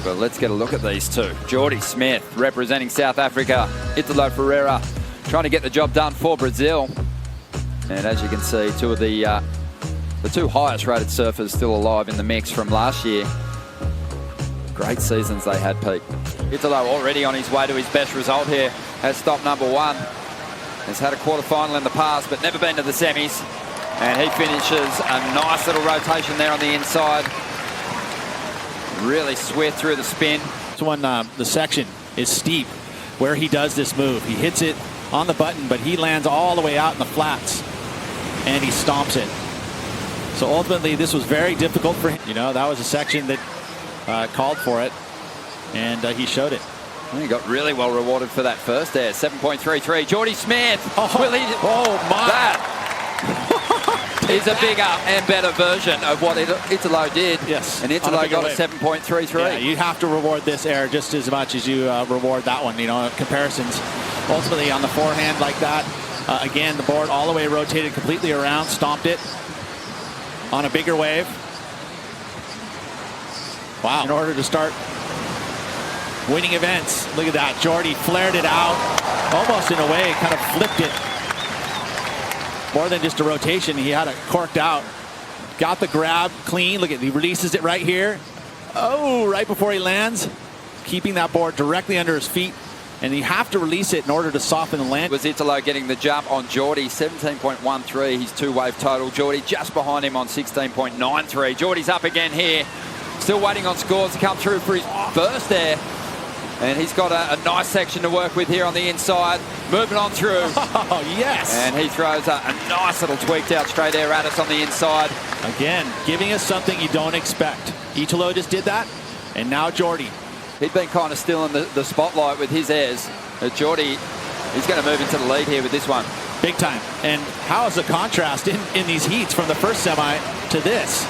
But let's get a look at these two. Jordy Smith representing South Africa. Italo Ferreira trying to get the job done for Brazil. And as you can see, two of the two highest rated surfers still alive in the mix from last year. Great seasons they had, Pete. Italo already on his way to his best result here. Has stopped number one. Has had a quarterfinal in the past, but never been to the semis. And he finishes a nice little rotation there on the inside. Really swift through the spin. This one, the section is steep where he does this move. He hits it on the button, but he lands all the way out in the flats and he stomps it. So ultimately, this was very difficult for him. You know, that was a section that called for it, and he showed it. And he got really well rewarded for that first air. 7.33. Jordy Smith. Oh, will he? Oh my! That is a bigger and better version of what Italo did. Yes. And Italo got a 7.33. Yeah, you have to reward this air just as much as you reward that one. You know, comparisons. Ultimately, on the forehand like that, again, the board all the way rotated completely around, stomped it on a bigger wave. Wow. In order to start winning events. Look at that. Jordy flared it out. Almost in a way, kind of flipped it. More than just a rotation. He had it corked out. Got the grab clean. Look at, he releases it right here. Oh, right before he lands. Keeping that board directly under his feet. And you have to release it in order to soften the land. Was Italo getting the jump on Jordy, 17.13. He's two-wave total. Jordy just behind him on 16.93. Jordy's up again here. Still waiting on scores to come through for his first air. And he's got a nice section to work with here on the inside. Moving on through. Oh, yes. And he throws a nice little tweaked out straight air at us on the inside. Again, giving us something you don't expect. Italo just did that. And now Jordy. He'd been kind of still in the spotlight with his airs. Jordy, he's going to move into the lead here with this one. Big time. And how is the contrast in these heats from the first semi to this?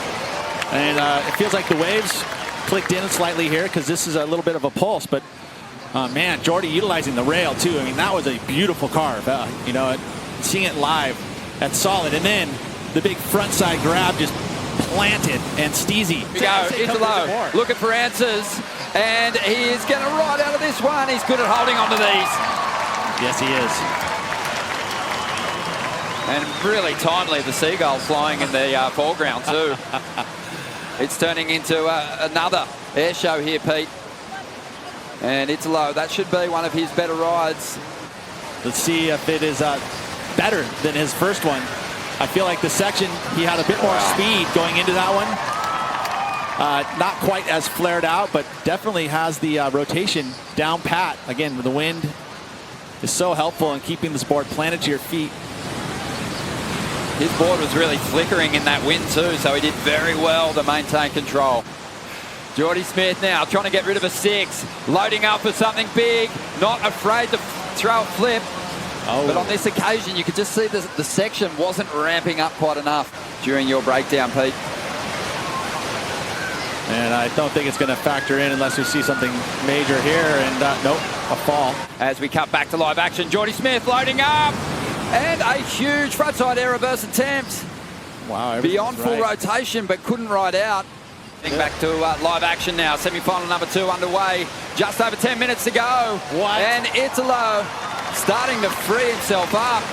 And it feels like the waves clicked in slightly here because this is a little bit of a pulse. But, man, Jordy utilizing the rail, too. I mean, that was a beautiful carve. You know, seeing it live, that's solid. And then the big front side grab just planted and steezy. Here we go, Italo looking for answers. And he is going to ride out of this one. He's good at holding on to these. Yes, he is. And really timely, the seagull flying in the foreground too. It's turning into another air show here, Pete. And Italo, that should be one of his better rides. Let's see if it is better than his first one. I feel like the section, he had a bit more speed going into that one. Not quite as flared out, but definitely has the rotation down pat. Again, the wind is so helpful in keeping this board planted to your feet. His board was really flickering in that wind too, so he did very well to maintain control. Jordy Smith now trying to get rid of a six, loading up for something big, not afraid to throw a flip. Oh. But on this occasion, you could just see the section wasn't ramping up quite enough during your breakdown, Pete. And I don't think it's going to factor in unless we see something major here. And nope, a fall. As we cut back to live action, Jordy Smith loading up. And a huge frontside air reverse attempt. Wow. Beyond full rotation, but couldn't ride out. Yeah. Back to live action now. Semi-final number 2 underway. Just over 10 minutes to go. What? And Italo starting to free himself up.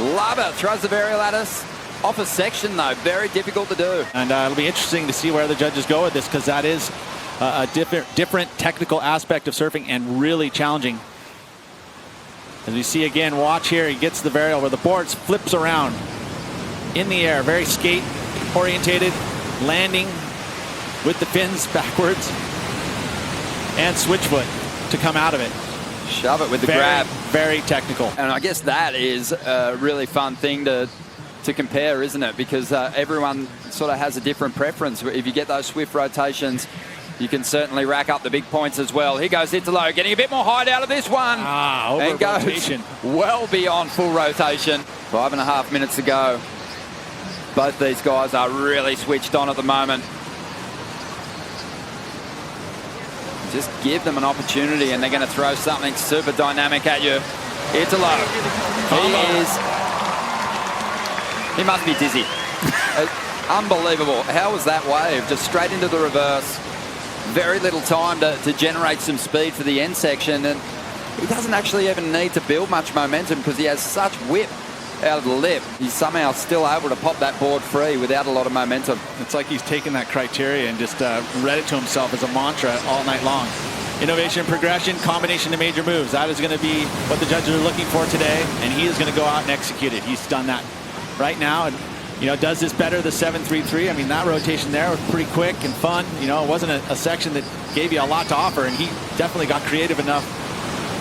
Love it. Throws the varial at us. Off a section, though. Very difficult to do. And it'll be interesting to see where the judges go with this, because that is a different technical aspect of surfing and really challenging. As we see again, watch here, he gets the varial where the board flips around in the air. Very skate orientated, landing with the fins backwards and switch foot to come out of it. Shove it with the grab. Very technical. And I guess that is a really fun thing to compare, isn't it? Because everyone sort of has a different preference. If you get those swift rotations, you can certainly rack up the big points as well. Here goes Italo, getting a bit more height out of this one. And goes rotation. Well beyond full rotation. 5.5 minutes to go. Both these guys are really switched on at the moment. Just give them an opportunity and they're going to throw something super dynamic at you. Italo, he must be dizzy. Unbelievable. How was that wave? Just straight into the reverse. very little time to generate some speed for the end section, and he doesn't actually even need to build much momentum because he has such whip out of the lip. He's somehow still able to pop that board free without a lot of momentum. It's like he's taken that criteria and just read it to himself as a mantra all night long. Innovation, progression, combination of major moves. That is going to be what the judges are looking for today, and he is going to go out and execute it. He's done that right now, and does this better, the 7-3-3. I mean, that rotation there was pretty quick and fun. It wasn't a section that gave you a lot to offer, and he definitely got creative enough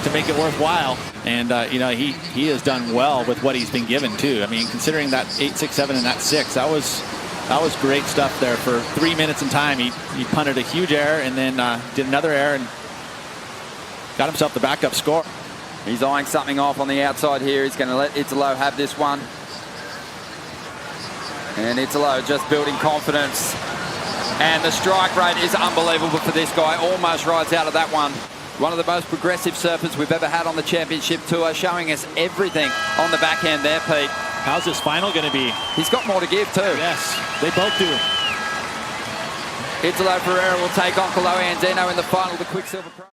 to make it worthwhile. And he has done well with what he's been given too. I mean, considering that 8-6-7 and that 6, that was great stuff there for 3 minutes in time. He punted a huge error and then did another error and got himself the backup score. He's eyeing something off on the outside here. He's going to let Italo have this one. And Italo just building confidence. And the strike rate is unbelievable for this guy. Almost rides out of that one. One of the most progressive surfers we've ever had on the championship tour, showing us everything on the backhand there, Pete. How's this final going to be? He's got more to give too. Yes, they both do. Italo Ferreira will take on Andino in the final, the Quiksilver Pro.